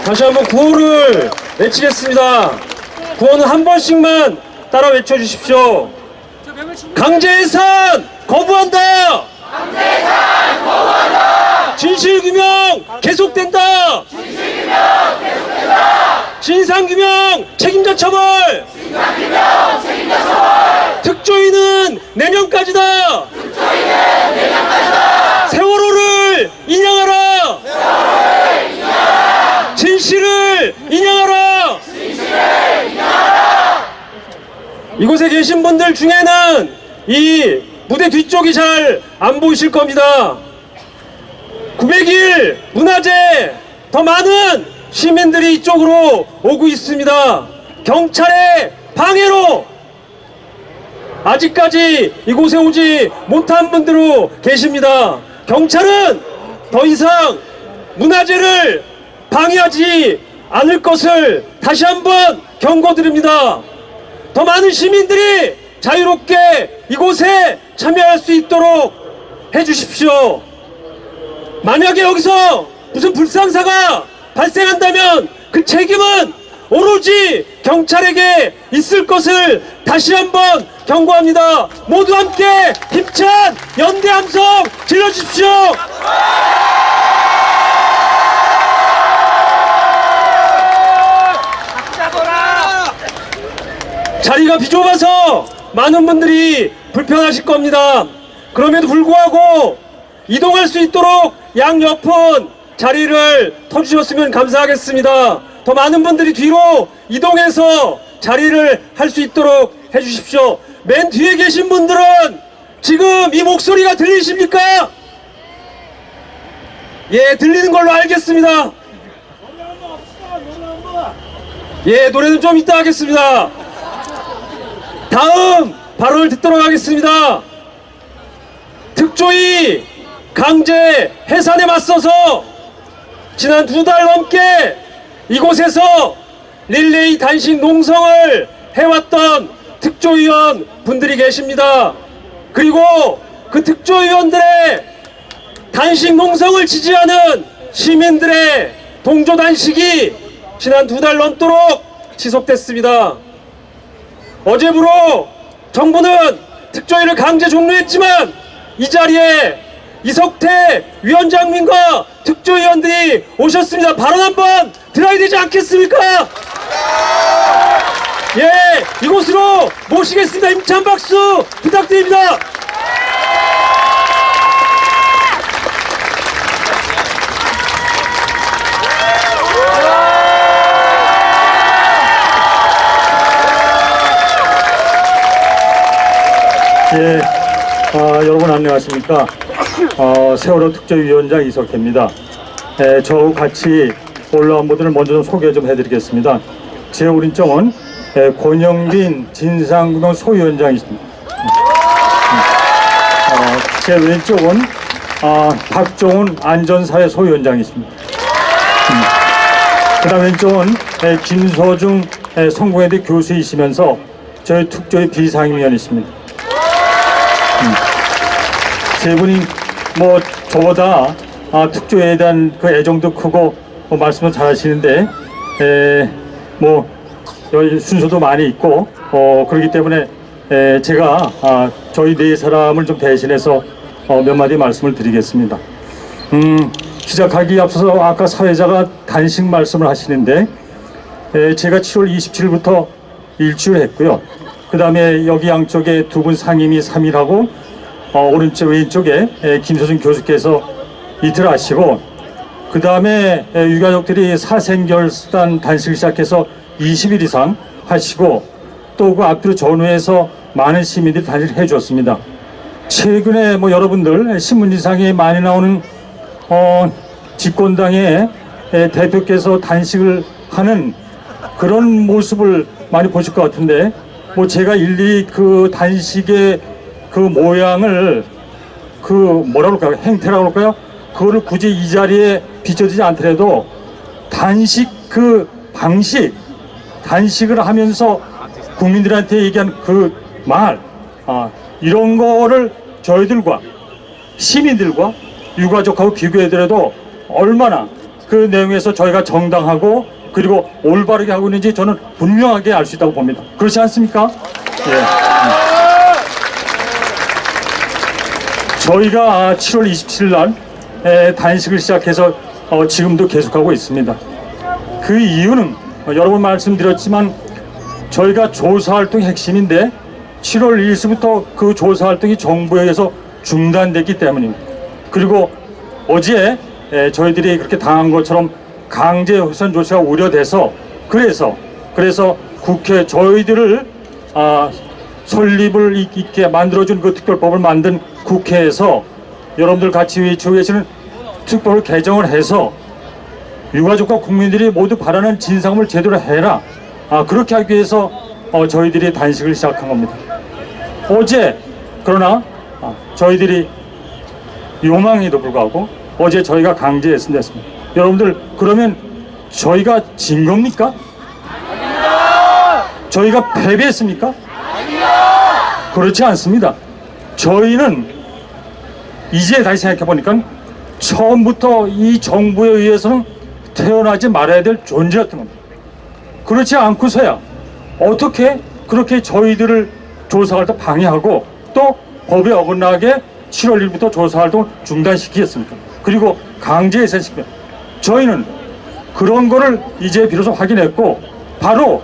다시 한번 구호를 외치겠습니다. 구호는 한 번씩만 따라 외쳐주십시오. 강제해산 거부한다. 강제해산 거부한다. 진실규명 계속된다. 진실규명 계속된다. 진상규명 책임자 처벌. 진상규명 책임자 처벌. 특조위는 내년까지다. 특조위는 내년까지다. 세월호를 인양하라. 세월호를 인양하라. 진실을 인양하라. 진실을 인양하라. 이곳에 계신 분들 중에는 이 무대 뒤쪽이 잘 안 보이실 겁니다. 900일 문화제 더 많은 시민들이 이쪽으로 오고 있습니다. 경찰의 방해로 아직까지 이곳에 오지 못한 분들도 계십니다. 경찰은 더 이상 문화제를 방해하지 않을 것을 다시 한번 경고드립니다. 더 많은 시민들이 자유롭게 이곳에 참여할 수 있도록 해주십시오. 만약에 여기서 무슨 불상사가 발생한다면 그 책임은 오로지 경찰에게 있을 것을 다시 한번 경고합니다. 모두 함께 힘찬 연대 함성 질러주십시오. 자리가 비좁아서 많은 분들이 불편하실 겁니다. 그럼에도 불구하고 이동할 수 있도록 양옆은 자리를 터주셨으면 감사하겠습니다. 더 많은 분들이 뒤로 이동해서 자리를 할 수 있도록 해주십시오. 맨 뒤에 계신 분들은 지금 이 목소리가 들리십니까? 예, 들리는 걸로 알겠습니다. 예, 노래는 좀 이따 하겠습니다. 다음 발언을 듣도록 하겠습니다. 특조위 강제 해산에 맞서서 지난 2달 넘게 이곳에서 릴레이 단식 농성을 해왔던 특조위원 분들이 계십니다. 그리고 그 특조위원들의 단식 농성을 지지하는 시민들의 동조 단식이 지난 2달 넘도록 지속됐습니다. 어제부로 정부는 특조위를 강제 종료했지만 이 자리에 이석태 위원장님과 특조위원들이 오셨습니다. 발언 한번 들어야 되지 않겠습니까? 예, 이곳으로 모시겠습니다. 힘찬 박수 부탁드립니다. 예, 여러분 안녕하십니까? 세월호 특조위원장 이석태입니다. 저하고 같이 올라온 분들을 먼저 좀 소개 좀 해드리겠습니다. 제 오른쪽은 권영빈 진상규명 소위원장이십니다. 제 왼쪽은 박종훈 안전사회 소위원장이십니다. 그 다음 왼쪽은 김서중 성공회대 교수이시면서 저희 특조위 비상임위원이십니다. 세 분이 뭐 저보다 특조위에 대한 그 애정도 크고 말씀도 잘 하시는데 뭐 순서도 많이 있고 그렇기 때문에 제가 저희 네 사람을 좀 대신해서 몇 마디 말씀을 드리겠습니다. 시작하기 앞서서 아까 사회자가 단식 말씀을 하시는데 제가 7월 27일부터 일주일 했고요. 그 다음에 여기 양쪽에 두 분 상임이 3일하고 오른쪽 왼쪽에 김서준 교수께서 이틀 하시고 그 다음에 유가족들이 사생결단 단식을 시작해서 20일 이상 하시고 또 그 앞뒤로 전후해서 많은 시민들이 단식을 해주었습니다. 최근에 뭐 여러분들 신문지상에 많이 나오는 집권당의 대표께서 단식을 하는 그런 모습을 많이 보실 것 같은데 뭐 제가 일일이 그 단식의 그 모양을 그 뭐라고 할까요? 행태라고 할까요? 그거를 굳이 이 자리에 비춰지지 않더라도 단식 그 방식, 단식을 하면서 국민들한테 얘기한 그 말, 이런 거를 저희들과 시민들과 유가족하고 비교해더라도 얼마나 그 내용에서 저희가 정당하고 그리고 올바르게 하고 있는지 저는 분명하게 알 수 있다고 봅니다. 그렇지 않습니까? 예. 저희가 7월 27일 날 단식을 시작해서 지금도 계속하고 있습니다. 그 이유는 여러 번 말씀드렸지만 저희가 조사활동이 핵심인데 7월 1일부터 그 조사활동이 정부에 의해서 중단됐기 때문입니다. 그리고 어제 저희들이 그렇게 당한 것처럼 강제 훼손 조치가 우려돼서 그래서 국회 저희들을 설립을 있게 만들어준 그 특별법을 만든 국회에서 여러분들 같이 외치고 계시는 특법을 개정을 해서 유가족과 국민들이 모두 바라는 진상을 제대로 해라. 그렇게 하기 위해서 저희들이 단식을 시작한 겁니다. 어제 그러나 저희들이 요망에도 불구하고 어제 저희가 강제 훼손됐습니다. 여러분들 그러면 저희가 진 겁니까? 저희가 패배했습니까? 그렇지 않습니다. 저희는 이제 다시 생각해 보니까 처음부터 이 정부에 의해서는 태어나지 말아야 될 존재였던 겁니다. 그렇지 않고서야 어떻게 그렇게 저희들을 조사활동 방해하고 또 법에 어긋나게 7월 1일부터 조사활동을 중단시키겠습니까? 그리고 강제 해산시키면 저희는 그런 거를 이제 비로소 확인했고 바로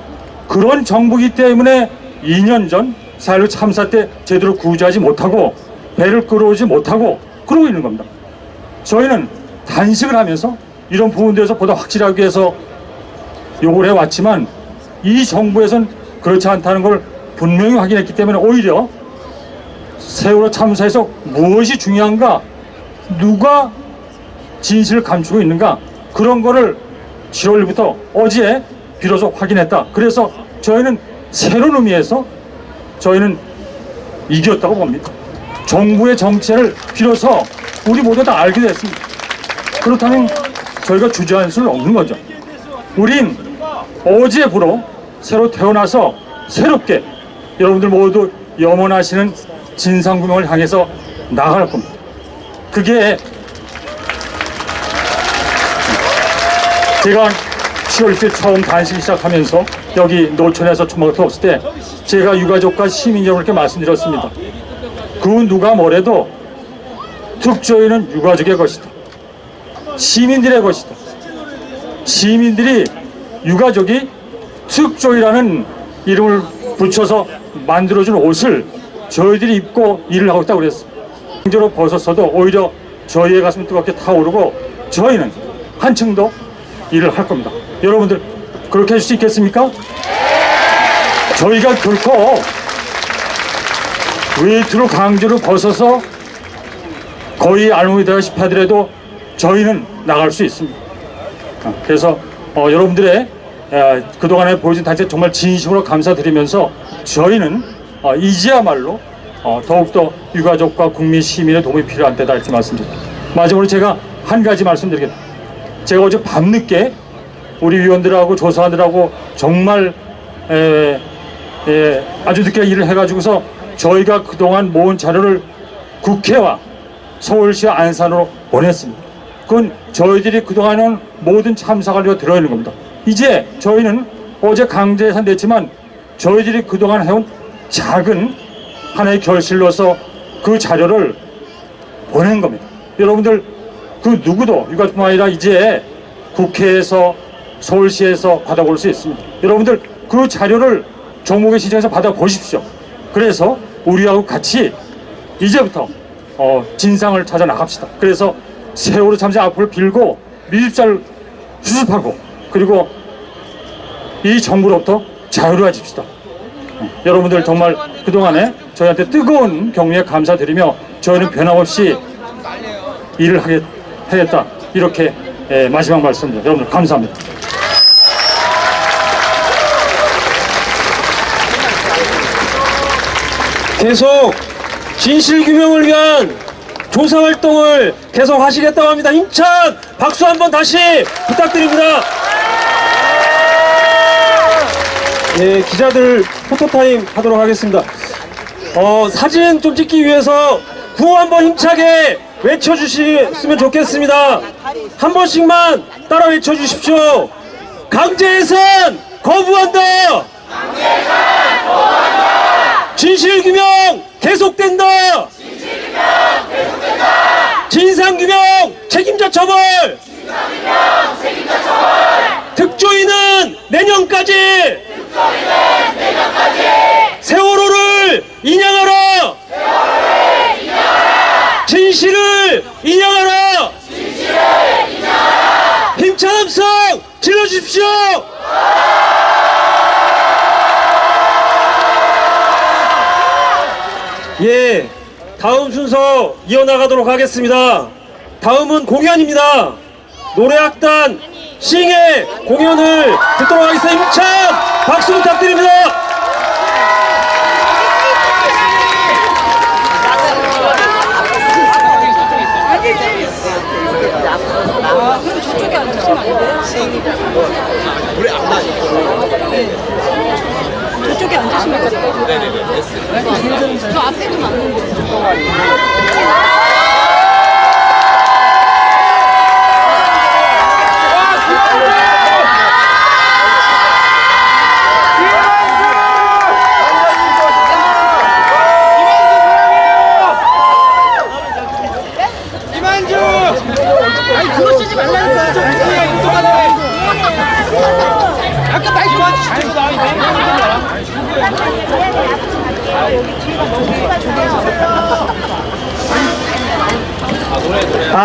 그런 정부이기 때문에 2년 전 4.16 참사 때 제대로 구조하지 못하고 배를 끌어오지 못하고 그러고 있는 겁니다. 저희는 단식을 하면서 이런 부분들에서 보다 확실하게 해서 요구를 해왔지만 이 정부에서는 그렇지 않다는 걸 분명히 확인했기 때문에 오히려 세월호 참사에서 무엇이 중요한가, 누가 진실을 감추고 있는가, 그런 거를 7월 1일부터 어제 비로소 확인했다. 그래서 저희는 새로운 의미에서 저희는 이겼다고 봅니다. 정부의 정체를 비로소 우리 모두 다 알게 됐습니다. 그렇다면 저희가 주저할 수는 없는 거죠. 우린 어제부로 새로 태어나서 새롭게 여러분들 모두 염원하시는 진상규명을 향해서 나아갈 겁니다. 그게 제가 7월 1일 처음 단식을 시작하면서 여기 노천에서 초막을 들었을 때 제가 유가족과 시민 여러분께 말씀드렸습니다. 그 누가 뭐래도 특조위는 유가족의 것이다. 시민들의 것이다. 시민들이 유가족이 특조위라는 이름을 붙여서 만들어준 옷을 저희들이 입고 일을 하고 있다고 그랬습니다. 강제로 벗었어도 오히려 저희의 가슴이 뜨겁게 타오르고 저희는 한층 더 일을 할 겁니다. 여러분들 그렇게 해줄 수 있겠습니까? 저희가 결코 외투로 강제로 벗어서 거의 알몸이 되다시피 하더라도 저희는 나갈 수 있습니다. 그래서 여러분들의 그동안에 보여준 단체 정말 진심으로 감사드리면서 저희는 이제야말로 더욱더 유가족과 국민 시민의 도움이 필요한 때다 이렇게 말씀드립니다. 마지막으로 제가 한 가지 말씀드리겠습니다. 제가 어제 밤늦게 우리 위원들하고 조사관들하고 정말 아주 늦게 일을 해가지고서 저희가 그동안 모은 자료를 국회와 서울시와 안산으로 보냈습니다. 그건 저희들이 그동안은 모든 참사 관리가 들어있는 겁니다. 이제 저희는 어제 강제 해산됐지만 저희들이 그동안 해온 작은 하나의 결실로서 그 자료를 보낸 겁니다. 여러분들 그 누구도 유가족뿐만 아니라 이제 국회에서 서울시에서 받아볼 수 있습니다. 여러분들 그 자료를 정무계 시장에서 받아보십시오. 그래서 우리하고 같이 이제부터 진상을 찾아 나갑시다. 그래서 세월호 참사 앞을 빌고 미흡자를 수습하고 그리고 이 정부로부터 자유로워집시다. 여러분들 정말 그동안에 저희한테 뜨거운 격려에 감사드리며 저희는 변함없이 일을 하겠다 이렇게 마지막 말씀드립니다. 여러분들 감사합니다. 계속 진실규명을 위한 조사활동을 계속 하시겠다고 합니다. 힘찬 박수 한번 다시 부탁드립니다. 네, 기자들 포토타임 하도록 하겠습니다. 사진 좀 찍기 위해서 구호 한번 힘차게 외쳐주시면 좋겠습니다. 한 번씩만 따라 외쳐주십시오. 강제해산 거부한다. 진실규명 계속된다. 진상규명 책임자 처벌. 특조위는 내년까지. 세월호를 인양하라. 진실을 인양하라. 힘찬 함성 질러주십시오. 예, 다음 순서 이어나가도록 하겠습니다. 다음은 공연입니다. 노래악단 싱의 공연을 듣도록 하겠습니다. 힘찬 박수 부탁드립니다. 저쪽에 앉으시면 안 돼요? 저쪽에 앉으시면 안 돼요? 네네네. 저 앞에 좀 앉는데. 아니 그거 쓰지 말라는 거야. 아까 많이 도와주시죠.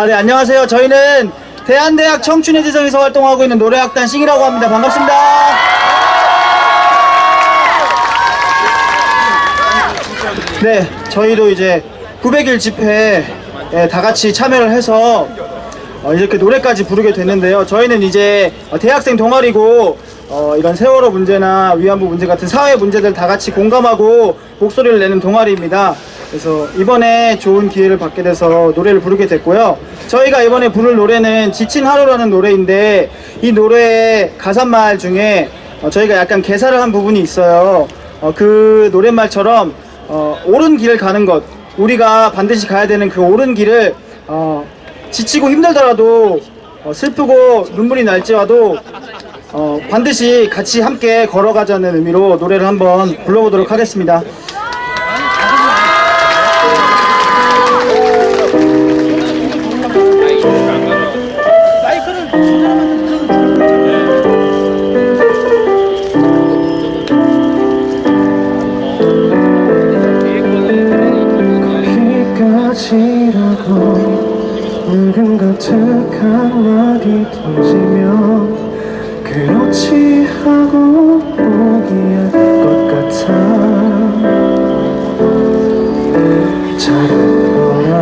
네, 안녕하세요. 저희는 대한대학 청춘의 지성에서 활동하고 있는 노래악단 싱이라고 합니다. 반갑습니다. 네, 저희도 이제 900일 집회에 다 같이 참여를 해서 이렇게 노래까지 부르게 됐는데요. 저희는 이제 대학생 동아리고 이런 세월호 문제나 위안부 문제 같은 사회 문제들 다 같이 공감하고 목소리를 내는 동아리입니다. 그래서 이번에 좋은 기회를 받게 돼서 노래를 부르게 됐고요. 저희가 이번에 부를 노래는 지친 하루라는 노래인데 이 노래의 가사말 중에 저희가 약간 개사를 한 부분이 있어요. 그 노랫말처럼 옳은 길을 가는 것, 우리가 반드시 가야 되는 그 옳은 길을 지치고 힘들더라도 슬프고 눈물이 날지라도 반드시 같이 함께 걸어가자는 의미로 노래를 한번 불러보도록 하겠습니다. 늙은 가득 한마디 던지며 그렇지 하고 포기할 것 같아. 작은 거라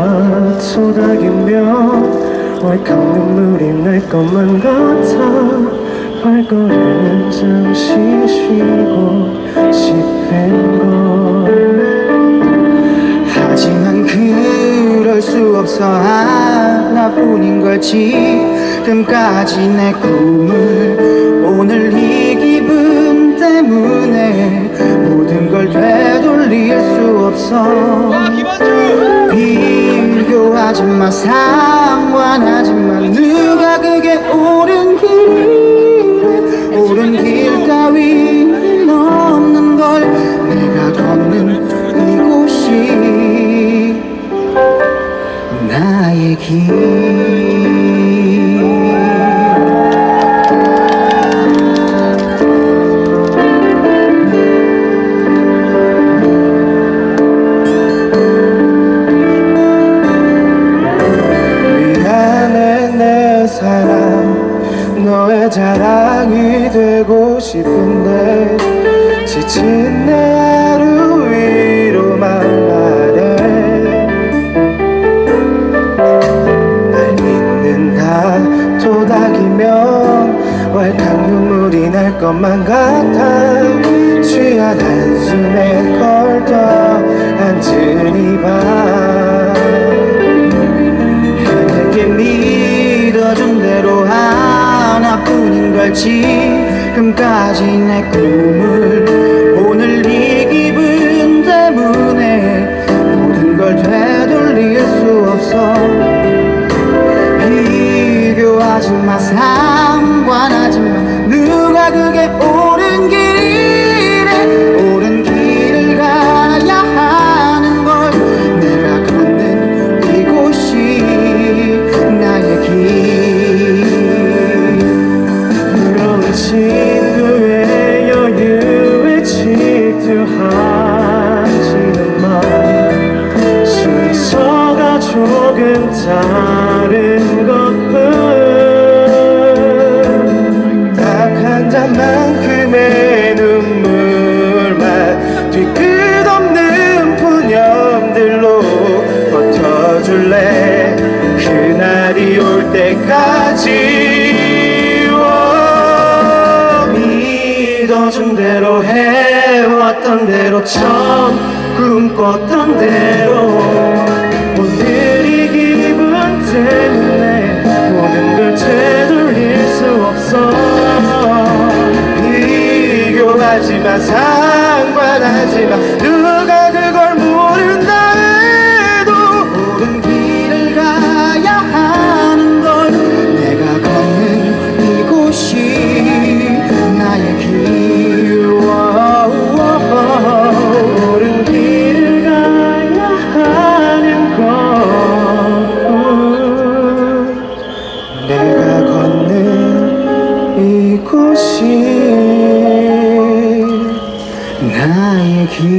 토닥이며 왈칵 눈물이 날 것만 같아. 발걸음은 잠시 쉬고 싶은 걸. 하지만 그럴 수 없어. 하나뿐인 걸 지금까지 내 꿈을 오늘 이 기분 때문에 모든 걸 되돌릴 수 없어. 비교하지 마, 상관하지 마. 누가 그게 옳은 길이래. 옳은 길 따위는 없는 걸. 내가 걷는 이곳이 나의 길. 미안해 내 사랑, 너의 자랑이 되고 싶은데 지친 내 하루 위로 말하네. 날 믿는다 토닥이면 왈칵 눈물이 날 것만 같아. 취한 한숨에 걸터 앉은 이 밤, 내게 믿어준 대로 하나뿐인 걸 지금까지 내 꿈을 오늘 이 기분 때문에 모든 걸 되돌릴 수 없어. 조금 다른 것뿐 딱 한 잔만큼의 눈물만 뒤끝없는 푸념들로 버텨줄래 그날이 올 때까지 믿어준 대로 해왔던 대로 처음 꿈꿨던 대로 오늘 이 기분 때문에 모든 걸 되돌릴 수 없어 비교하지마 상관하지마 누가 그걸 모른다 해도 옳은 길을 가야 하는 걸 내가 걷는 이곳이 나의 길 옳은 길을 가야 하는 걸 내가 걷는 이곳이 나의 길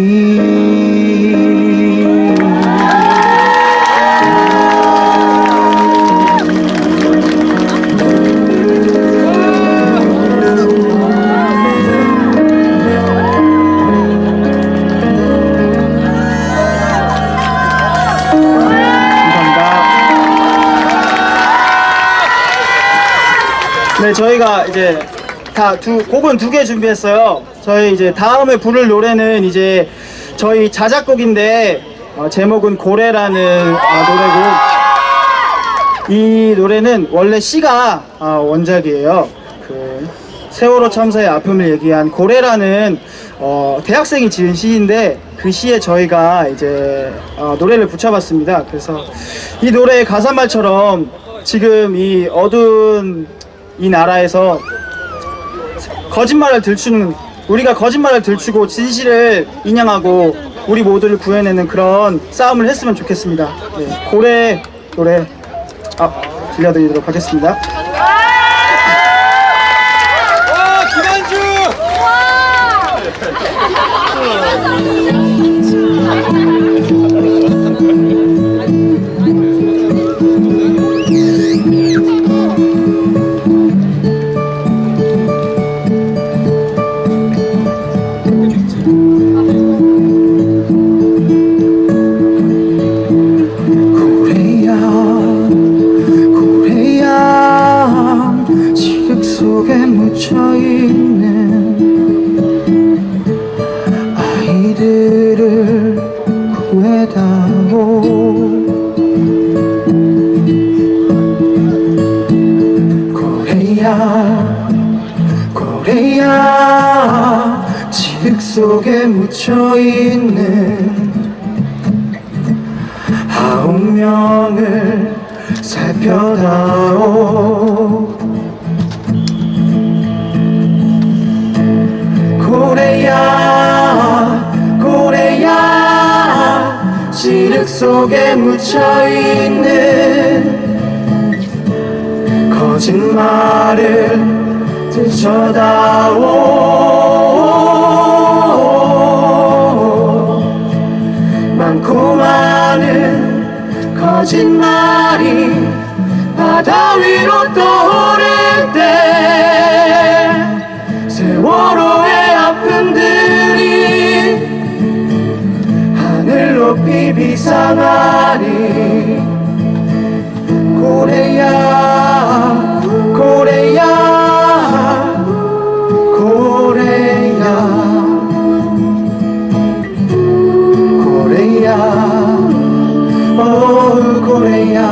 네, 저희가 이제 곡은 2개 준비했어요. 저희 이제 다음에 부를 노래는 이제 저희 자작곡인데 제목은 고래라는 노래고 이 노래는 원래 시가 원작이에요. 그 세월호 참사의 아픔을 얘기한 고래라는 대학생이 지은 시인데 그 시에 저희가 이제 노래를 붙여봤습니다. 그래서 이 노래의 가사말처럼 지금 이 어두운 이 나라에서 우리가 거짓말을 들추고 진실을 인양하고 우리 모두를 구해내는 그런 싸움을 했으면 좋겠습니다. 네, 고래 노래 들려드리도록 하겠습니다. 속에 묻혀있는 아이들을 구해다오 고래야 고래야 지륵 속에 묻혀있는 9명을 살펴다오 고래야 고래야 지륵 속에 묻혀있는 거짓말을 들춰다오 많고 많은 거짓말이 바다 위로 떠오를 때 세월호의 아픔들이 하늘 높이 비상하니 고래야 고래야 고래야 고래야 고래야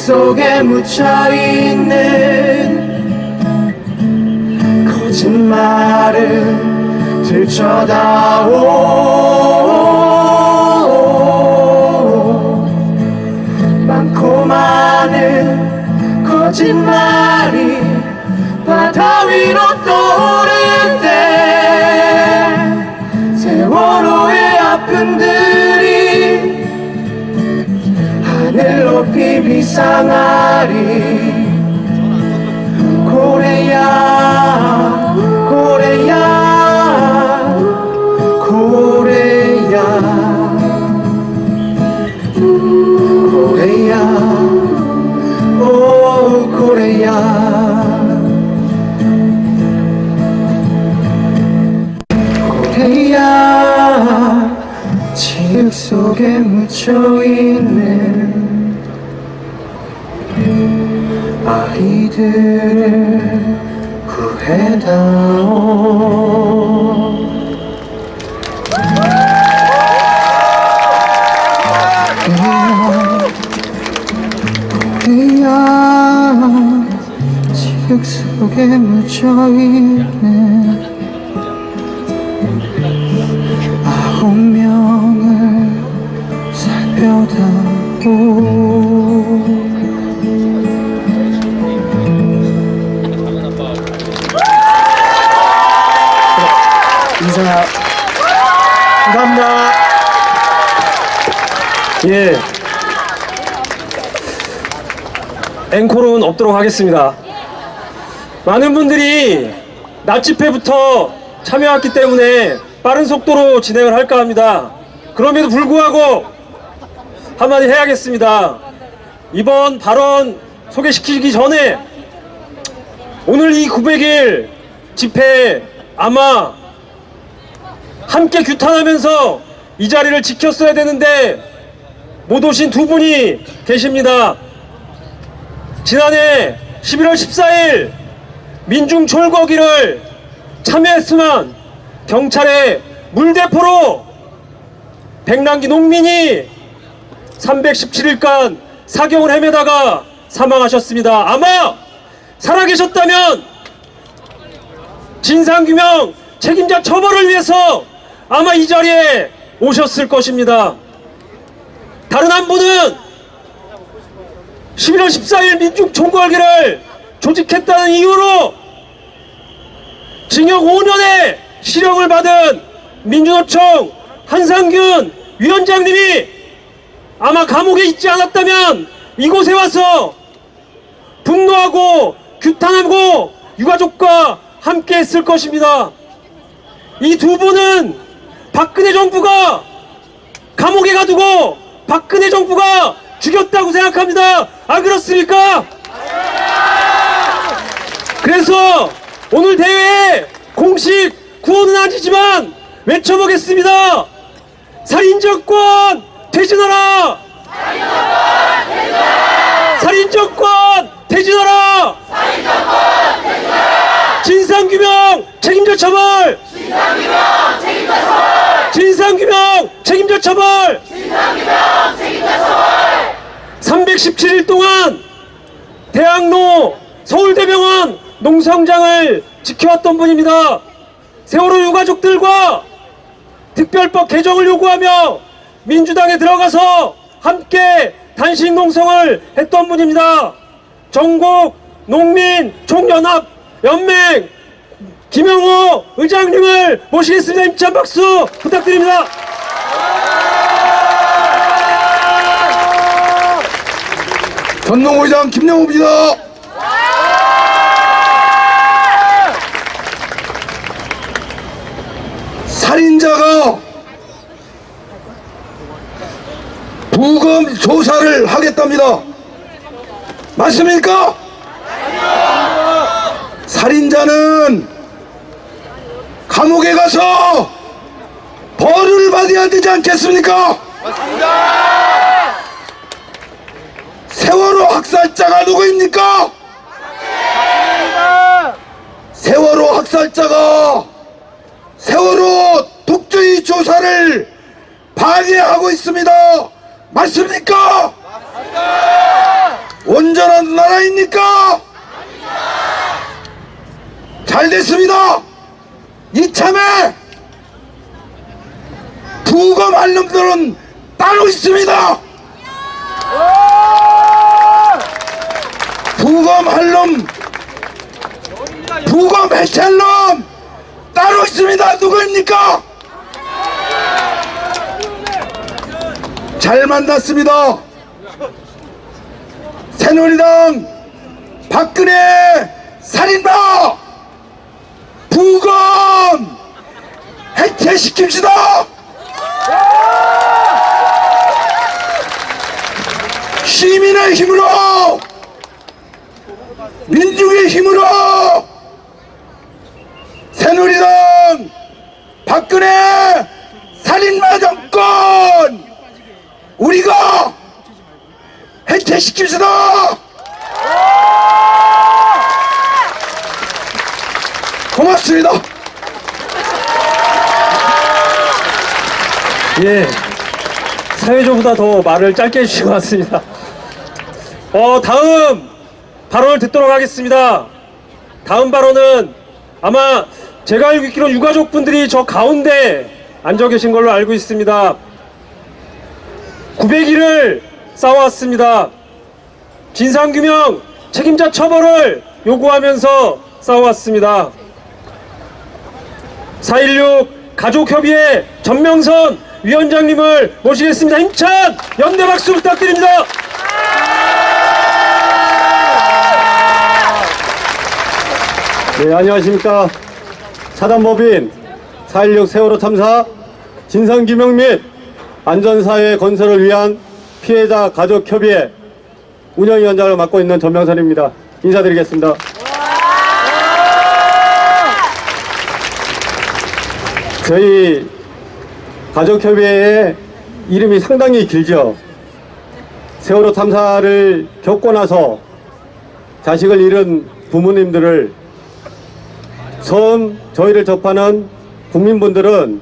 속에 묻혀있는 거짓말을 들춰다오. 많고 많은 거짓말이 바다 위로 떠오를 때 세월호의 아픔들이 하늘 높이 비상하리. 고래야 고래야 고래야 고래야 오 고래야 고래야 지흙 속에 묻혀있는 아이들을 구해다오. 고래야 지흙 속에 묻혀있는 9명을 살펴다오. 인사 감사합니다. 예. 앵콜은 없도록 하겠습니다. 많은 분들이 낮 집회부터 참여했기 때문에 빠른 속도로 진행을 할까 합니다. 그럼에도 불구하고 한마디 해야겠습니다. 이번 발언 소개시키기 전에 오늘 이 900일 집회 아마 함께 규탄하면서 이 자리를 지켰어야 되는데 못 오신 두 분이 계십니다. 지난해 11월 14일 민중 철거기를 참여했으면 경찰의 물대포로 백남기 농민이 317일간 사경을 헤매다가 사망하셨습니다. 아마 살아계셨다면 진상규명 책임자 처벌을 위해서 아마 이 자리에 오셨을 것입니다. 다른 한 분은 11월 14일 민중 총궐기를 조직했다는 이유로 징역 5년의 실형을 받은 민주노총 한상균 위원장님이 아마 감옥에 있지 않았다면 이곳에 와서 분노하고 규탄하고 유가족과 함께 했을 것입니다. 이 두 분은 박근혜 정부가 감옥에 가두고 박근혜 정부가 죽였다고 생각합니다. 안 그렇습니까? 그래서 오늘 대회에 공식 구호는 아니지만 외쳐보겠습니다. 살인정권 퇴진하라! 살인정권 퇴진하라! 진상규명 책임자 처벌! 진상규명 책임자 처벌! 317일 동안 대학로 서울대병원 농성장을 지켜왔던 분입니다. 세월호 유가족들과 특별법 개정을 요구하며 민주당에 들어가서 함께 단식 농성을 했던 분입니다. 전국 농민 총연합 연맹 김영호 의장님을 모시겠습니다. 힘찬 박수 부탁드립니다. 전농의장 김영호입니다. 살인자가 부검 조사를 하겠답니다. 맞습니까? 살인자는 감옥에 가서 벌을 받아야 되지 않겠습니까? 세월호 학살자가 누구입니까? 세월호 학살자가 세월호 독주의 조사를 방해하고 있습니다. 맞습니까? 아닙니까? 잘 됐습니다. 이참에 부검할 놈들은 따로 있습니다. 부검할 놈, 부검 해체할 놈 따로 있습니다. 누구입니까? 잘 만났습니다. 새누리당 박근혜 살인마 부검 해체시킵시다. 시민의 힘으로, 민중의 힘으로 새누리당 박근혜 살인마 정권 우리가 해체시킵시다. 고맙습니다. 예, 사회적보다 더 말을 짧게 해주신 것 같습니다. 다음 발언을 듣도록 하겠습니다. 다음 발언은 아마 제가 알고 있기로 유가족분들이 저 가운데 앉아 계신 걸로 알고 있습니다. 900일을 싸워왔습니다. 진상규명, 책임자 처벌을 요구하면서 싸워왔습니다. 4.16 가족협의회 전명선 위원장님을 모시겠습니다. 힘찬 연대 박수 부탁드립니다. 네, 안녕하십니까. 사단법인 4.16 세월호 참사 진상규명 및 안전사회 건설을 위한 피해자 가족협의회 운영위원장을 맡고 있는 전명선입니다. 인사드리겠습니다. 저희 가족협의회의 이름이 상당히 길죠. 세월호 참사를 겪고 나서 자식을 잃은 부모님들을 처음 저희를 접하는 국민분들은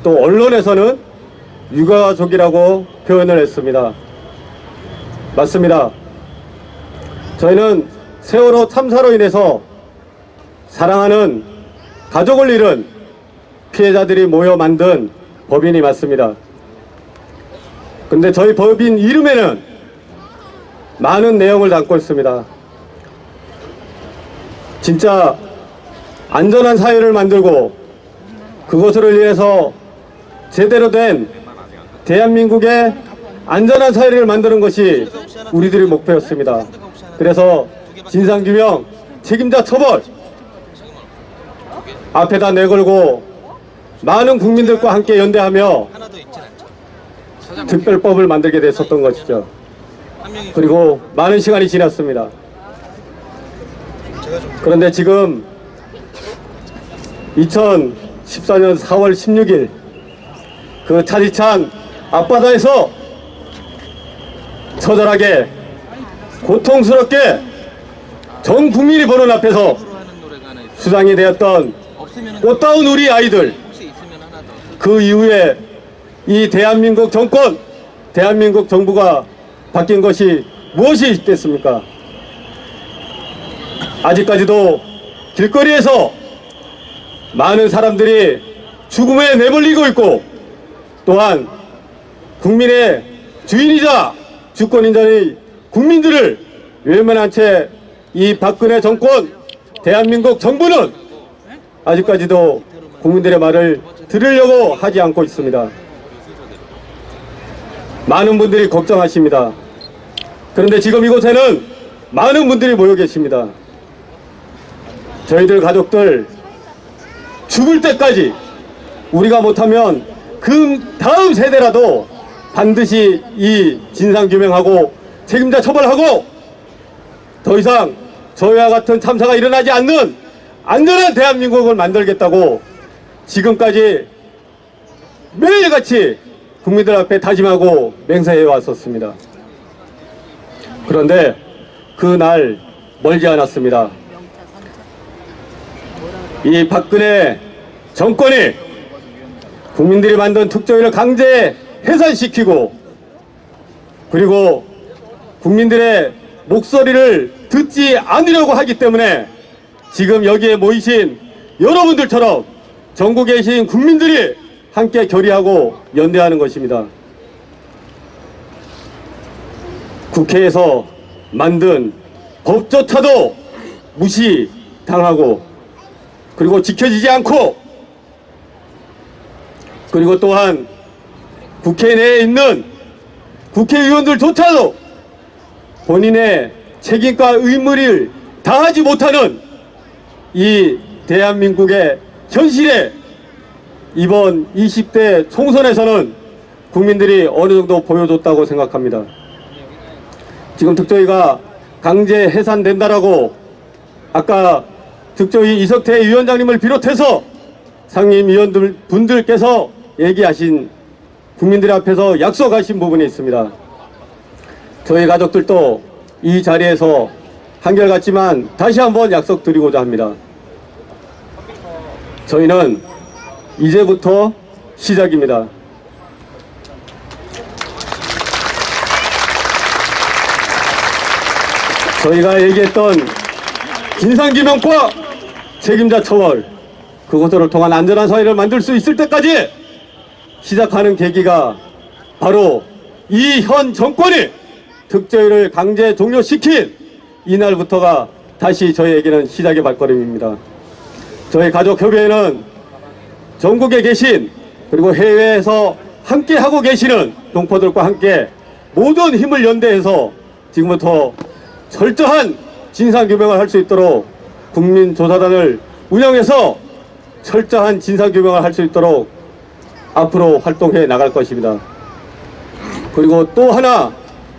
또 언론에서는 유가족이라고 표현을 했습니다. 맞습니다. 저희는 세월호 참사로 인해서 사랑하는 가족을 잃은 피해자들이 모여 만든 법인이 맞습니다. 근데 저희 법인 이름에는 많은 내용을 담고 있습니다. 진짜 안전한 사회를 만들고 그것으로 인해서 제대로 된 대한민국의 안전한 사회를 만드는 것이 우리들의 목표였습니다. 그래서 진상규명, 책임자 처벌 앞에다 내걸고 많은 국민들과 함께 연대하며 특별법을 만들게 됐었던 것이죠. 그리고 많은 시간이 지났습니다. 그런데 지금 2014년 4월 16일 그 차디찬 앞바다에서 처절하게 고통스럽게 전 국민이 보는 앞에서 수상이 되었던 꽃다운 우리 아이들, 그 이후에 이 대한민국 정권, 대한민국 정부가 바뀐 것이 무엇이 있겠습니까? 아직까지도 길거리에서 많은 사람들이 죽음에 내몰리고 있고, 또한 국민의 주인이자 주권인자의 국민들을 외면한 채 이 박근혜 정권, 대한민국 정부는 아직까지도 국민들의 말을 들으려고 하지 않고 있습니다. 많은 분들이 걱정하십니다. 그런데 지금 이곳에는 많은 분들이 모여 계십니다. 저희들 가족들 죽을 때까지 우리가 못하면 그 다음 세대라도 반드시 이 진상규명하고 책임자 처벌하고 더 이상 저희와 같은 참사가 일어나지 않는 안전한 대한민국을 만들겠다고 지금까지 매일같이 국민들 앞에 다짐하고 맹세해 왔었습니다. 그런데 그날 멀지 않았습니다. 이 박근혜 정권이 국민들이 만든 특조위를 강제 해산시키고, 그리고 국민들의 목소리를 듣지 않으려고 하기 때문에 지금 여기에 모이신 여러분들처럼 전국에 계신 국민들이 함께 결의하고 연대하는 것입니다. 국회에서 만든 법조차도 무시당하고 그리고 지켜지지 않고 그리고 또한 국회 내에 있는 국회의원들조차도 본인의 책임과 의무를 다하지 못하는 이 대한민국의 현실에 이번 20대 총선에서는 국민들이 어느 정도 보여줬다고 생각합니다. 지금 특조위가 강제 해산된다라고 아까 특조위 이석태 위원장님을 비롯해서 상임위원들 분들께서 얘기하신 국민들 앞에서 약속하신 부분이 있습니다. 저희 가족들도 이 자리에서 한결같지만 다시 한번 약속드리고자 합니다. 저희는 이제부터 시작입니다. 저희가 얘기했던 진상규명과 책임자 처벌, 그것들을 통한 안전한 사회를 만들 수 있을 때까지 시작하는 계기가 바로 이 현 정권이 특조위를 강제 종료시킨 이날부터가 다시 저희에게는 시작의 발걸음입니다. 저희 가족협의회는 전국에 계신 그리고 해외에서 함께하고 계시는 동포들과 함께 모든 힘을 연대해서 지금부터 철저한 진상규명을 할 수 있도록 국민조사단을 운영해서 철저한 진상규명을 할 수 있도록 앞으로 활동해 나갈 것입니다. 그리고 또 하나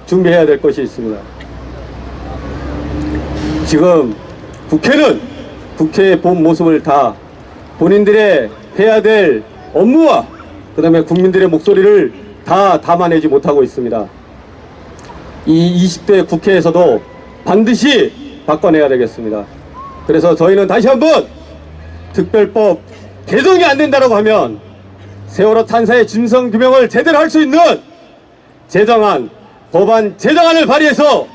준비해야 될 것이 있습니다. 지금 국회는 국회의 본 모습을 다 본인들의 해야 될 업무와 그 다음에 국민들의 목소리를 다 담아내지 못하고 있습니다. 이 20대 국회에서도 반드시 바꿔내야 되겠습니다. 그래서 저희는 다시 한번 특별법 개정이 안 된다고 하면 세월호 탄사의 진상규명을 제대로 할 수 있는 제정안, 법안 제정안을 발의해서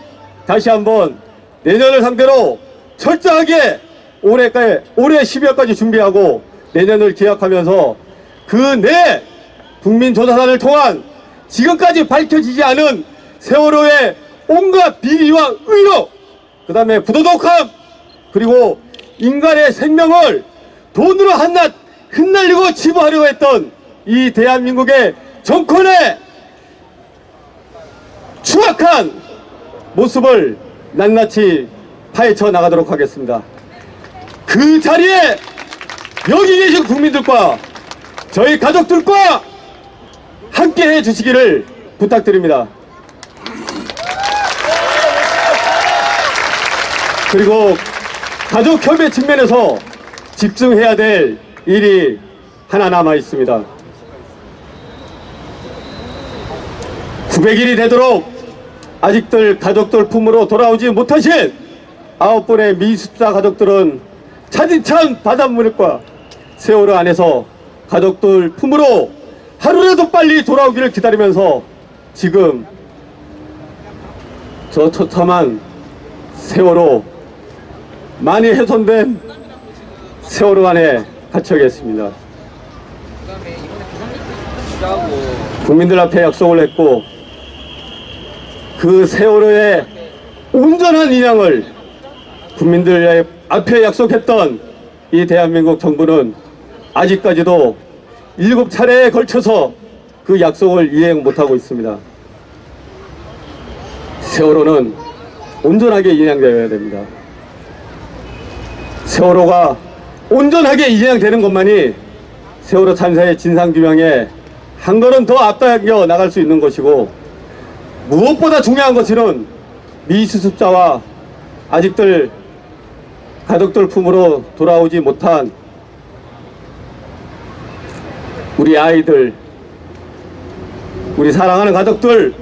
다시 한번 내년을 상대로 철저하게 올해 12월까지 준비하고 내년을 기약하면서 그 내 국민조사단을 통한 지금까지 밝혀지지 않은 세월호의 온갖 비리와 의혹, 그 다음에 부도덕함, 그리고 인간의 생명을 돈으로 한낱 흩날리고 치부하려고 했던 이 대한민국의 정권의 추악한 모습을 낱낱이 파헤쳐 나가도록 하겠습니다. 그 자리에 여기 계신 국민들과 저희 가족들과 함께 해 주시기를 부탁드립니다. 그리고 가족협의 측면에서 집중해야 될 일이 하나 남아 있습니다. 900일이 되도록 아직들 가족들 품으로 돌아오지 못하신 9분의 미수자 가족들은 차디찬 바닷물과 세월호 안에서 가족들 품으로 하루라도 빨리 돌아오기를 기다리면서 지금 저 처참한 세월호 많이 훼손된 세월호 안에 갇혀 계십니다. 국민들 앞에 약속을 했고 그 세월호의 온전한 인양을 국민들 앞에 약속했던 이 대한민국 정부는 아직까지도 7차례에 걸쳐서 그 약속을 이행 못하고 있습니다. 세월호는 온전하게 인양되어야 됩니다. 세월호가 온전하게 인양되는 것만이 세월호 참사의 진상규명에 한 걸음 더 앞당겨 나갈 수 있는 것이고, 무엇보다 중요한 것은 미수습자와 아직들 가족들 품으로 돌아오지 못한 우리 아이들, 우리 사랑하는 가족들,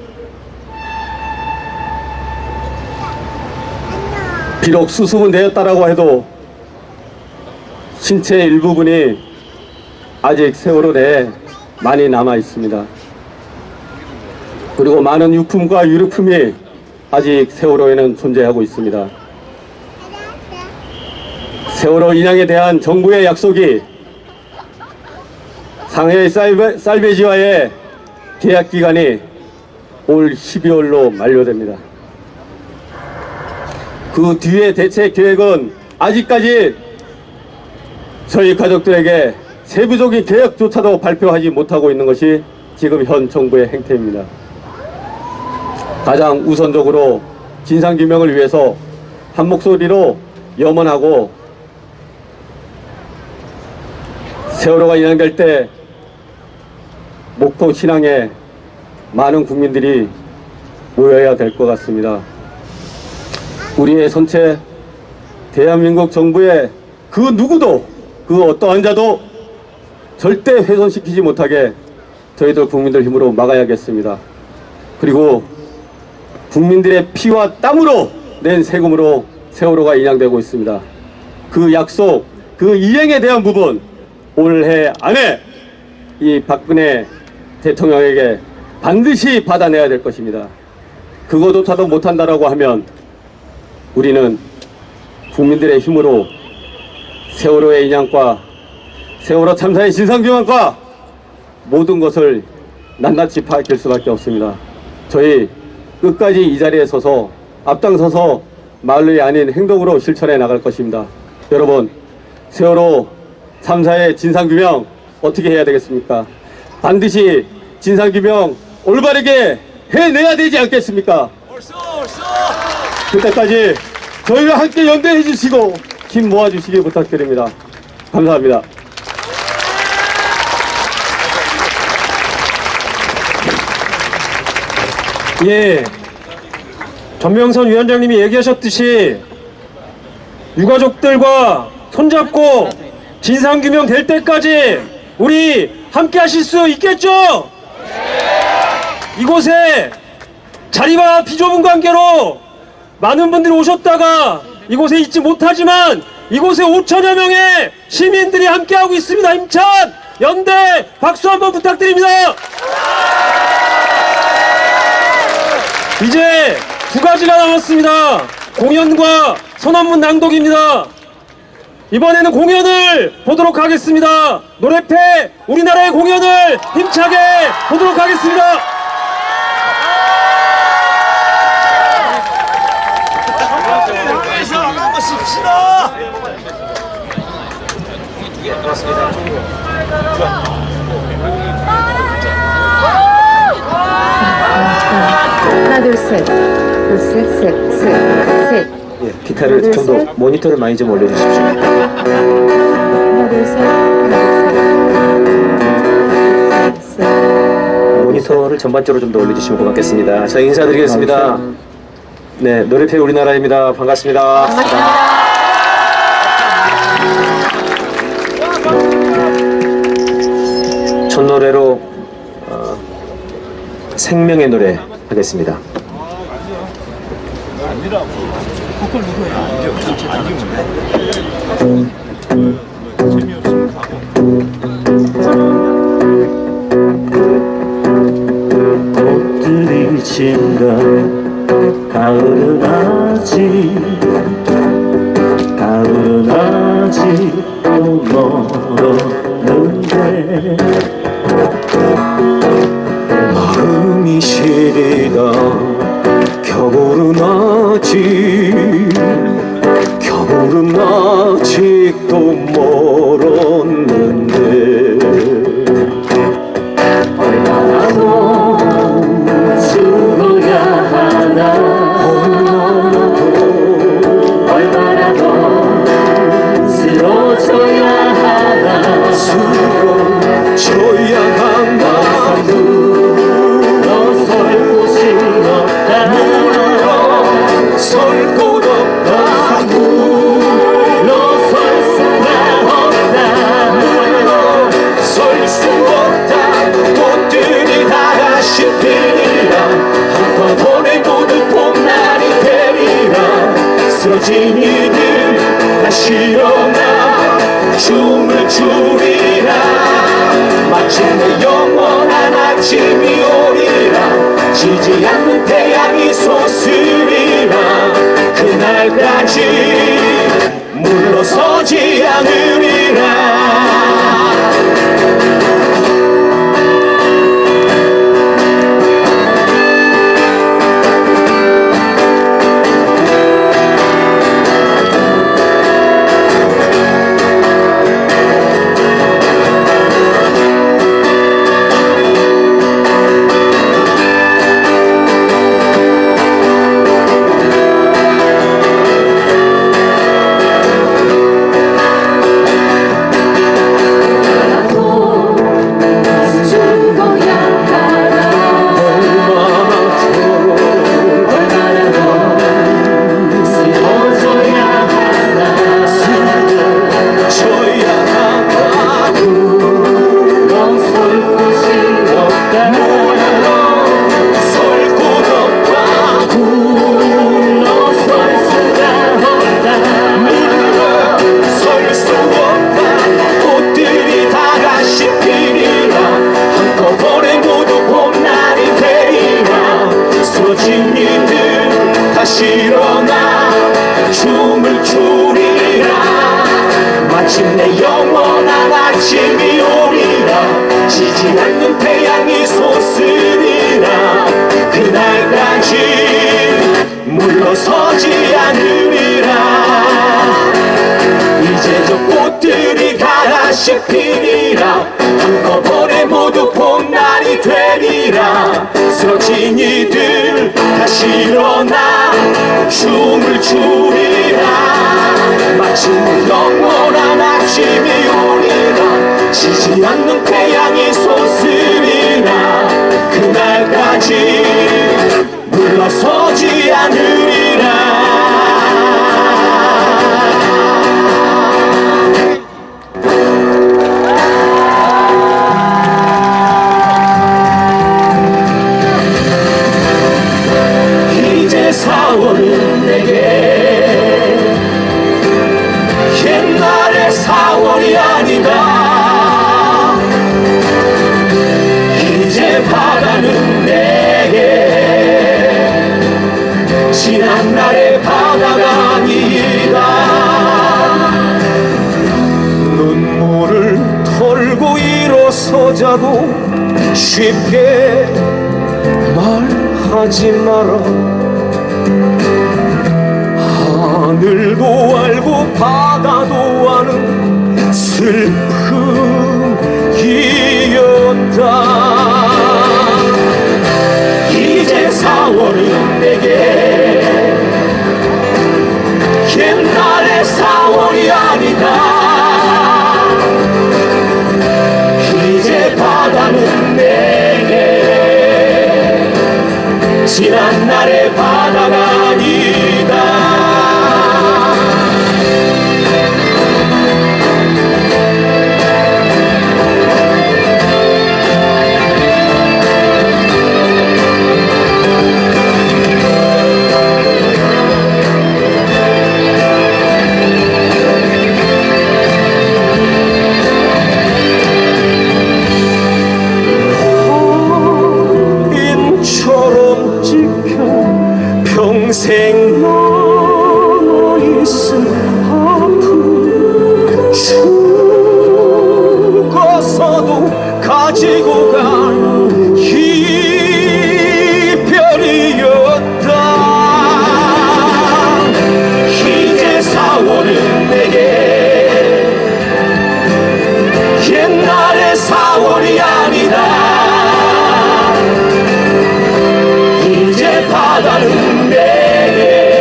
비록 수습은 되었다라고 해도 신체 일부분이 아직 세월호 내에 많이 남아 있습니다. 그리고 많은 유품과 유류품이 아직 세월호에는 존재하고 있습니다. 세월호 인양에 대한 정부의 약속이 상해 살베지와의 계약 기간이 올 12월로 만료됩니다. 그 뒤에 대책 계획은 아직까지 저희 가족들에게 세부적인 계획조차도 발표하지 못하고 있는 것이 지금 현 정부의 행태입니다. 가장 우선적으로 진상규명을 위해서 한 목소리로 염원하고 세월호가 인양될 때 목포 신항에 많은 국민들이 모여야 될 것 같습니다. 우리의 선체 대한민국 정부의 그 누구도 그 어떠한 자도 절대 훼손시키지 못하게 저희들 국민들 힘으로 막아야겠습니다. 그리고 국민들의 피와 땀으로 낸 세금으로 세월호가 인양되고 있습니다. 그 약속, 그 이행에 대한 부분 올해 안에 이 박근혜 대통령에게 반드시 받아내야 될 것입니다. 그것조차도 못한다라고 하면 우리는 국민들의 힘으로 세월호의 인양과 세월호 참사의 진상규명과 모든 것을 낱낱이 밝힐 수밖에 없습니다. 저희 끝까지 이 자리에 서서 앞장서서 말이 아닌 행동으로 실천해 나갈 것입니다. 여러분, 세월호 참사의 진상규명 어떻게 해야 되겠습니까? 반드시 진상규명 올바르게 해내야 되지 않겠습니까? 그때까지 저희와 함께 연대해 주시고 힘 모아주시기 부탁드립니다. 감사합니다. 예, 전명선 위원장님이 얘기하셨듯이 유가족들과 손잡고 진상규명 될 때까지 우리 함께 하실 수 있겠죠? 이곳에 자리가 비좁은 관계로 많은 분들이 오셨다가 이곳에 있지 못하지만 이곳에 5천여 명의 시민들이 함께하고 있습니다. 힘찬 연대 박수 한번 부탁드립니다. 이제 두 가지가 남았습니다. 공연과 선언문 낭독입니다. 이번에는 공연을 보도록 하겠습니다. 노래패 우리나라의 공연을 힘차게 보도록 하겠습니다. 하나 둘셋셋셋셋셋 예, 기타를 좀 더 모니터를 많이 좀 올려주십시오. 하나 둘셋 모니터를 전반적으로 좀 더 올려주시면 고맙겠습니다. 자, 인사드리겠습니다. 네, 노래패 우리나라입니다. 반갑습니다. 첫 노래로 생명의 노래 하겠습니다. 꽃들이 진다 가을은 아직도 멀었는데 마음이 시리다 겨울은 아직도 멀었는데 얼마나 더 쓰러야 하나 얼마나 더 쓰러져야 하나 쓰러져야 하나 너 설 곳이 없다 물러 설 곳 없다 물러 설 수가 없다 물러 설 수 없다 꽃들이 다시 피리라 한꺼번에 모두 봄날이 되리라 쓰러진 이들 다시 일어나 춤을 추리라 마침내 영원한 아침이 오리라 지지 않는 태양이 솟으리라 그날까지 물러서지 않으리라. 다시 일어나 춤을 추리라. 마침내 영원한 아침이 오리라. 지지 않는 태양이 솟으리라. 그날까지 물러서지 않으리라. 이제 저 꽃들이 하나씩 피리라. 한꺼번에 모두 봄날이 되리라. 쓰러진 이들 다시 일어나 춤을 추리라. 마침내 영원한 아침이 오리라. 지지 않는 태양이 솟으리라. 그날까지 물러서지 않으리라. 이제 4월은 내게 옛날의 4월이 아니다. 이제 바다는 내게 지난 날의 바다가 아니다. 눈물을 털고 일어서자고 쉽게 말하지 마라. 하늘도 알고 바다도 아는 슬픔이었다. 이제 4월은 내게 옛날의 4월이 아니다. 이제 바다는 내게 지난 날의 바다가 아니다. 인처럼 지켜 평생 남아있을 아픔. 죽어서도 가지고 간 이별이었다. 이제 4월은 내게 옛날의 4월이 아니다. 이제 바다는 내게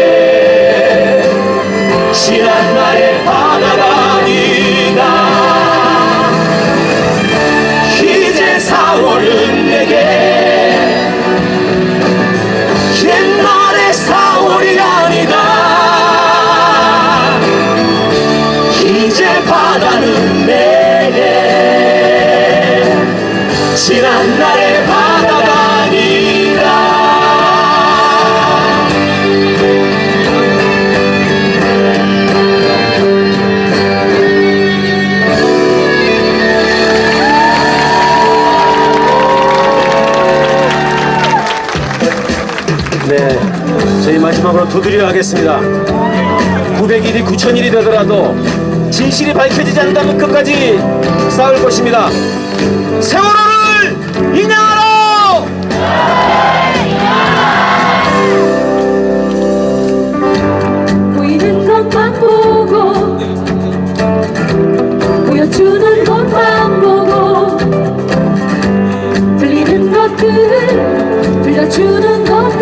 네, 저희 마지막으로 두드려 하겠습니다. 900일이 9,000일이 되더라도 진실이 밝혀지지 않는다면 끝까지 싸울 것입니다. 세월호를 인양하라! 보이는 것만 보고 보여주는 것만 보고 들리는 것들 들려주는 것들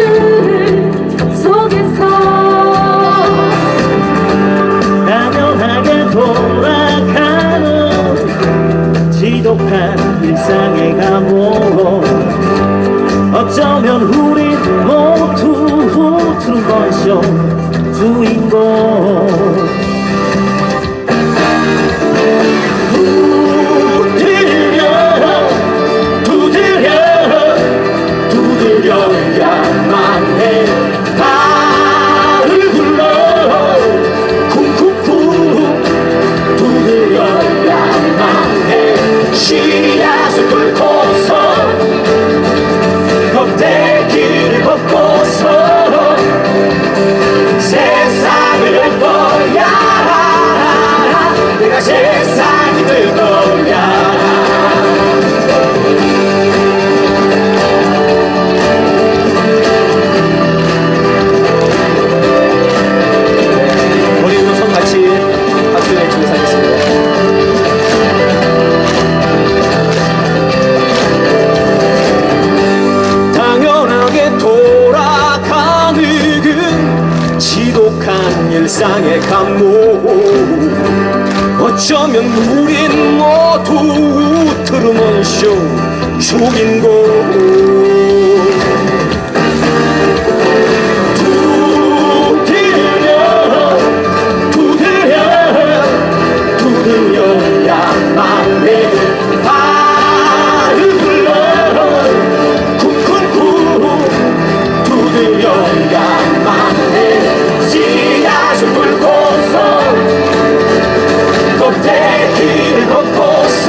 속에서 당연하게 돌아가는 지독한 일상의 감옥 어쩌면 우리 모두 트루먼쇼 주인공 두드려야만 해 나를 불러 쿵쿵쿵 두드려야만 해 씨앗을 뚫고서 껍데기를 벗고서 세상을 열 거야 내가 세상이 될 거야 당연하게 돌아가는 지독한 일상의 감옥 어쩌면 우린 모두 트루먼쇼 주인공 두드려야만 해 나를 불러 쿵쿵쿵 두드려야만 해 씨앗을 뚫고서 껍데기를 벗고서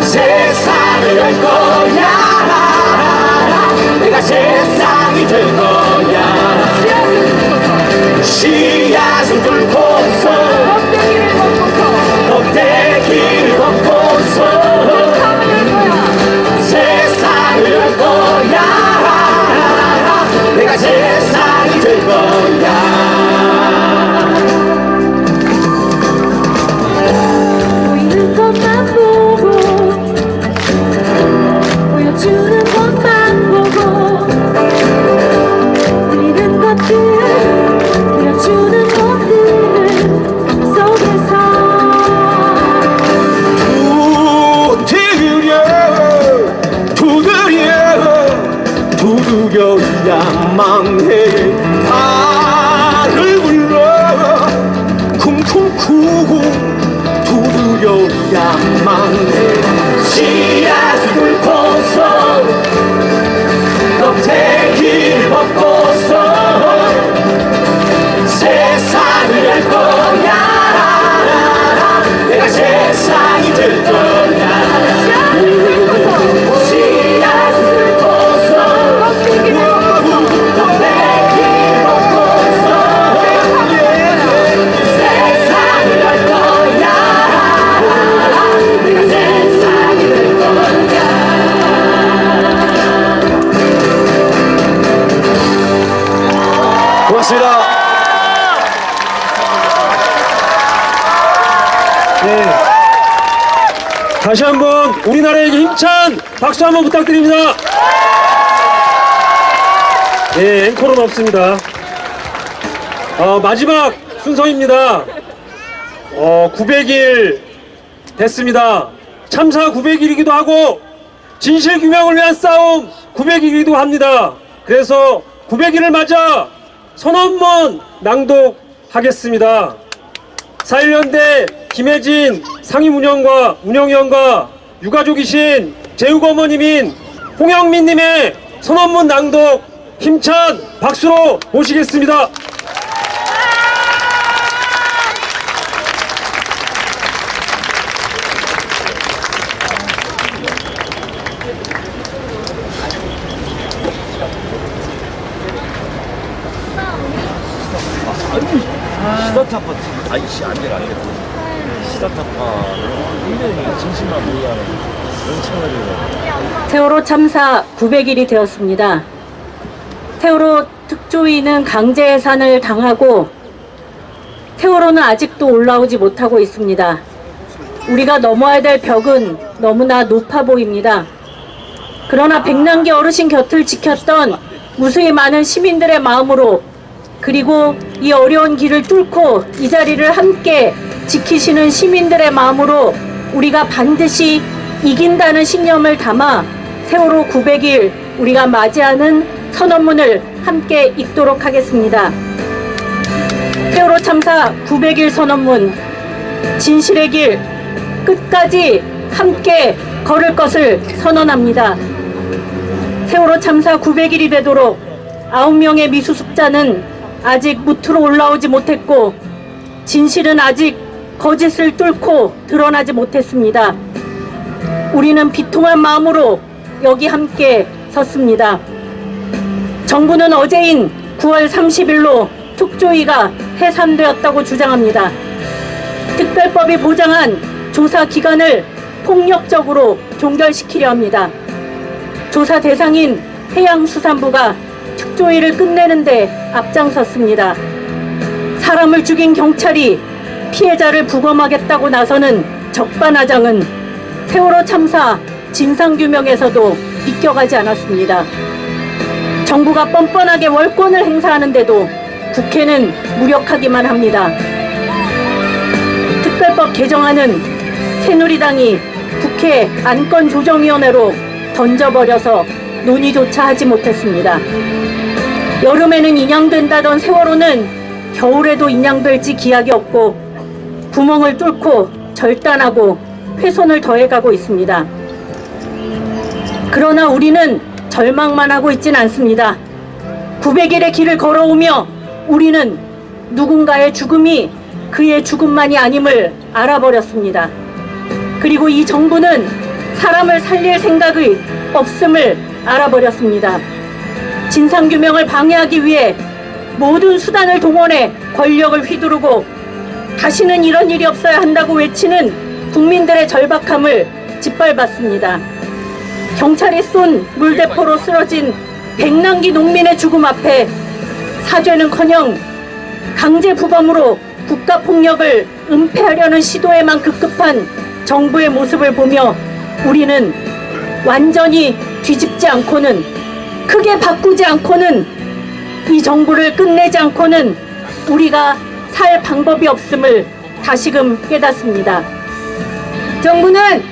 세상을 열 거야 내가 세상이 될 거야 씨앗을 뚫고서 껍데기를 벗고서 세상을 열 거야 내가 세상이 될 거야 보이는 것만 보고 보여주는 것만 보고 들리는 것들 들려주는 것들 속에서 두드려야만 해 나를 불러 쿵쿵쿵 두드려야만 해 씨앗을 뚫고서 껍데기를 벗고서 세상을 열 거야 내가 세상이 될 거야 씨앗을 뚫고서 껍데기를 벗고서 세상을 열 거야 내가 세상이 될 거야 고맙습니다. 네. 다시 한번 우리나라에게 힘찬 박수 한번 부탁드립니다. 네, 앵콜은 없습니다. 마지막 순서입니다. 900일 됐습니다. 참사 900일이기도 하고 진실 규명을 위한 싸움 900일이기도 합니다. 그래서 900일을 맞아 선언문 낭독하겠습니다. 4.1연대 김혜진 상임운영위원과 유가족이신 제육 어머님인 홍영민님의 선언문 낭독 힘찬 박수로 모시겠습니다. 시다타파 아이씨 안돼 시다타파는 굉장히 진실만 모의하는 멍청하게 세월호 참사 900일이 되었습니다. 세월호 특조위는 강제 해산을 당하고 세월호는 아직도 올라오지 못하고 있습니다. 우리가 넘어야 될 벽은 너무나 높아 보입니다. 그러나 백남기 어르신 곁을 지켰던 무수히 많은 시민들의 마음으로, 그리고 이 어려운 길을 뚫고 이 자리를 함께 지키시는 시민들의 마음으로 우리가 반드시 이긴다는 신념을 담아 세월호 900일 우리가 맞이하는 선언문을 함께 읽도록 하겠습니다. 세월호 참사 900일 선언문. 진실의 길 끝까지 함께 걸을 것을 선언합니다. 세월호 참사 900일이 되도록 9명의 미수습자는 아직 무트로 올라오지 못했고, 진실은 아직 거짓을 뚫고 드러나지 못했습니다. 우리는 비통한 마음으로 여기 함께 섰습니다. 정부는 어제인 9월 30일로 특조위가 해산되었다고 주장합니다. 특별법이 보장한 조사 기간을 폭력적으로 종결시키려 합니다. 조사 대상인 해양수산부가 특조위를 끝내는데 앞장섰습니다. 사람을 죽인 경찰이 피해자를 부검하겠다고 나서는 적반하장은 세월호 참사 진상규명에서도 비껴가지 않았습니다. 정부가 뻔뻔하게 월권을 행사하는데도 국회는 무력하기만 합니다. 특별법 개정안은 새누리당이 국회 안건조정위원회로 던져버려서 논의조차 하지 못했습니다. 여름에는 인양된다던 세월호는 겨울에도 인양될지 기약이 없고 구멍을 뚫고 절단하고 훼손을 더해가고 있습니다. 그러나 우리는 절망만 하고 있진 않습니다. 900일의 길을 걸어오며 우리는 누군가의 죽음이 그의 죽음만이 아님을 알아버렸습니다. 그리고 이 정부는 사람을 살릴 생각이 없음을 알아버렸습니다. 진상규명을 방해하기 위해 모든 수단을 동원해 권력을 휘두르고 다시는 이런 일이 없어야 한다고 외치는 국민들의 절박함을 짓밟았습니다. 경찰이 쏜 물대포로 쓰러진 백남기 농민의 죽음 앞에 사죄는커녕 강제 부검으로 국가폭력을 은폐하려는 시도에만 급급한 정부의 모습을 보며 우리는 완전히 뒤집지 않고는, 크게 바꾸지 않고는, 이 정부를 끝내지 않고는 우리가 살 방법이 없음을 다시금 깨닫습니다. 정부는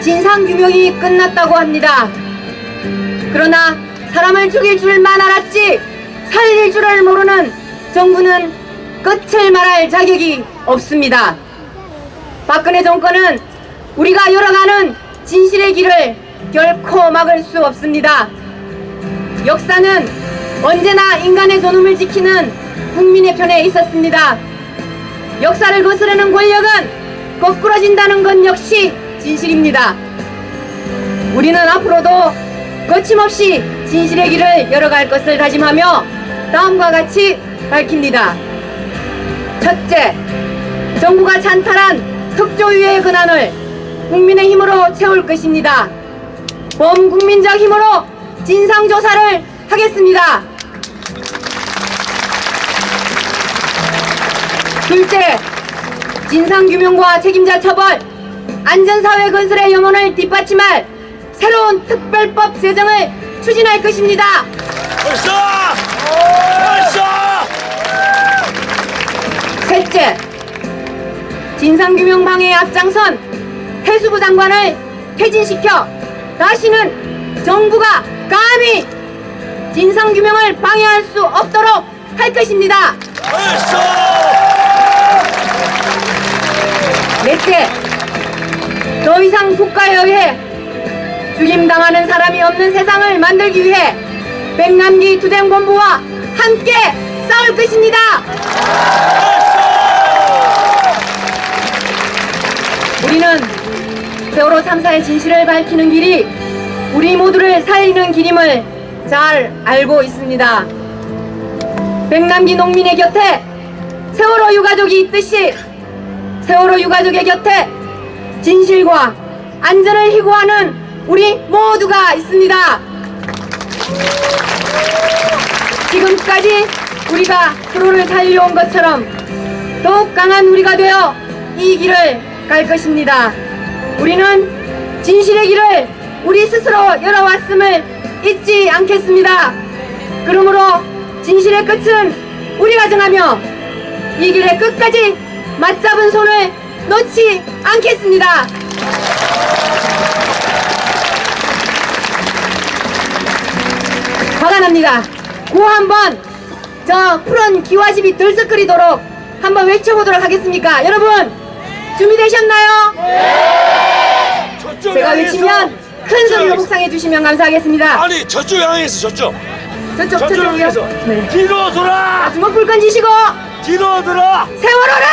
진상규명이 끝났다고 합니다. 그러나 사람을 죽일 줄만 알았지 살릴 줄을 모르는 정부는 끝을 말할 자격이 없습니다. 박근혜 정권은 우리가 열어가는 진실의 길을 결코 막을 수 없습니다. 역사는 언제나 인간의 존엄을 지키는 국민의 편에 있었습니다. 역사를 거스르는 권력은 거꾸러진다는 것 역시 진실입니다. 우리는 앞으로도 거침없이 진실의 길을 열어갈 것을 다짐하며 다음과 같이 밝힙니다. 첫째, 정부가 찬탈한 특조위의 권한을 국민의 힘으로 채울 것입니다. 범국민적 힘으로 진상조사를 하겠습니다. 둘째, 진상규명과 책임자 처벌, 안전사회 건설의 염원을 뒷받침할 새로운 특별법 제정을 추진할 것입니다. 벌써! 벌써! 셋째, 진상규명 방해에 앞장선 해수부 장관을 퇴진시켜 다시는 정부가 감히 진상규명을 방해할 수 없도록 할 것입니다. 벌써! 넷째, 더 이상 국가에 의해 죽임당하는 사람이 없는 세상을 만들기 위해 백남기 투쟁본부와 함께 싸울 것입니다. 우리는 세월호 참사의 진실을 밝히는 길이 우리 모두를 살리는 길임을 잘 알고 있습니다. 백남기 농민의 곁에 세월호 유가족이 있듯이 세월호 유가족의 곁에 진실과 안전을 희고하는 우리 모두가 있습니다. 지금까지 우리가 서로를 살려온 것처럼 더욱 강한 우리가 되어 이 길을 갈 것입니다. 우리는 진실의 길을 우리 스스로 열어왔음을 잊지 않겠습니다. 그러므로 진실의 끝은 우리가 정하며 이 길의 끝까지 맞잡은 손을 놓지 않겠습니다. 화가 납니다. 구호 한번 저 푸른 기와집이 들썩거리도록 한번 외쳐보도록 하겠습니까? 여러분 준비되셨나요? 네! 제가 외치면 큰 소리로 묵상해 주시면 감사하겠습니다. 아니 저쪽 향해서 저쪽 저쪽이요? 네. 뒤로 돌아 주먹 불끈 쥐시고 뒤로 돌아 세월호를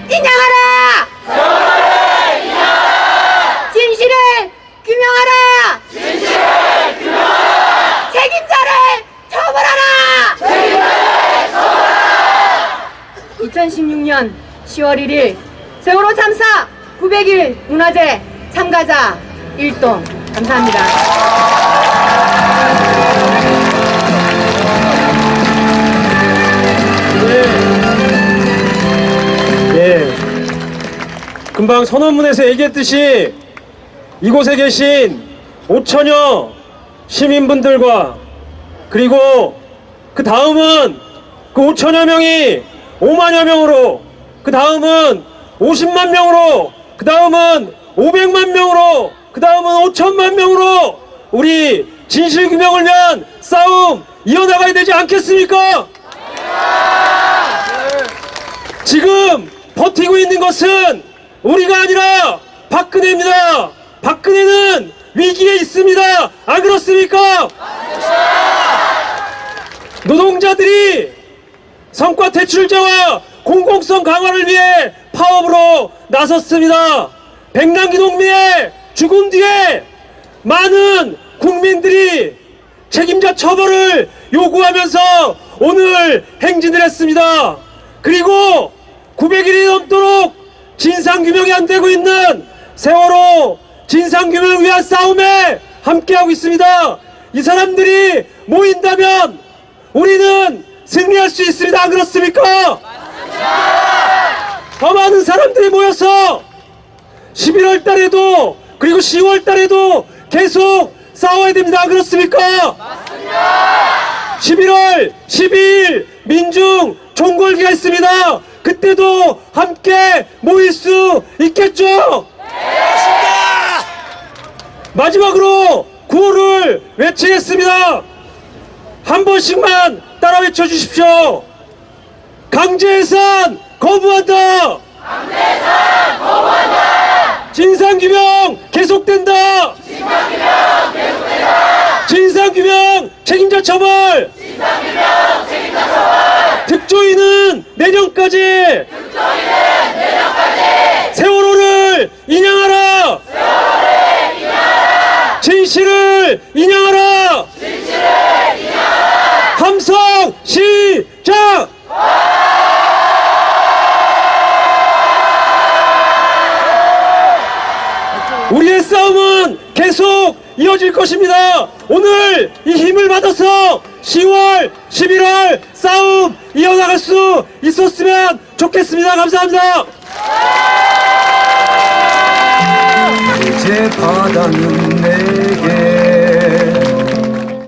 인양하라! 세월호를 인양하라! 진실을 규명하라! 진실을 규명하라! 책임자를 처벌하라! 책임자를 처벌하라! 2016년 10월 1일 세월호 참사 900일 문화제 참가자 1동 감사합니다. 예. 금방 선언문에서 얘기했듯이 이곳에 계신 5천여 시민분들과 그리고 그 다음은 그 5천여 명이 5만여 명으로 그 다음은 50만 명으로 그 다음은 500만 명으로 그 다음은 5천만 명으로 우리 진실규명을 위한 싸움 이어나가야 되지 않겠습니까? 지금 버티고 있는 것은 우리가 아니라 박근혜입니다. 박근혜는 위기에 있습니다. 안 그렇습니까? 노동자들이 성과 대출자와 공공성 강화를 위해 파업으로 나섰습니다. 백남기 농민의 죽음 뒤에 많은 국민들이 책임자 처벌을 요구하면서 오늘 행진을 했습니다. 그리고 900일이 넘도록 진상규명이 안 되고 있는 세월호 진상규명을 위한 싸움에 함께하고 있습니다. 이 사람들이 모인다면 우리는 승리할 수 있습니다. 안 그렇습니까? 더 많은 사람들이 모여서 11월 달에도 그리고 10월 달에도 계속 싸워야 됩니다. 안 그렇습니까? 11월 12일 민중 총궐기가 있습니다. 그때도 함께 모일 수 있겠죠? 마지막으로 구호를 외치겠습니다. 한 번씩만 따라 외쳐주십시오. 강제해산 거부한다. 강제해산 거부한다. 진상규명 계속된다. 진상규명 계속된다. 진상규명 책임자 처벌. 진상규명 책임자 처벌. 특조위는 내년까지. 특조위는 내년까지. 세월호를 인양하라. 세월호를 인양하라. 진실을 인양하라. 진실을 인양하라. 함성 시작. 우리의 싸움은 계속 이어질 것입니다. 오늘 이 힘을 받아서 10월, 11월 싸움 이어나갈 수 있었으면 좋겠습니다. 감사합니다. 이제 바다는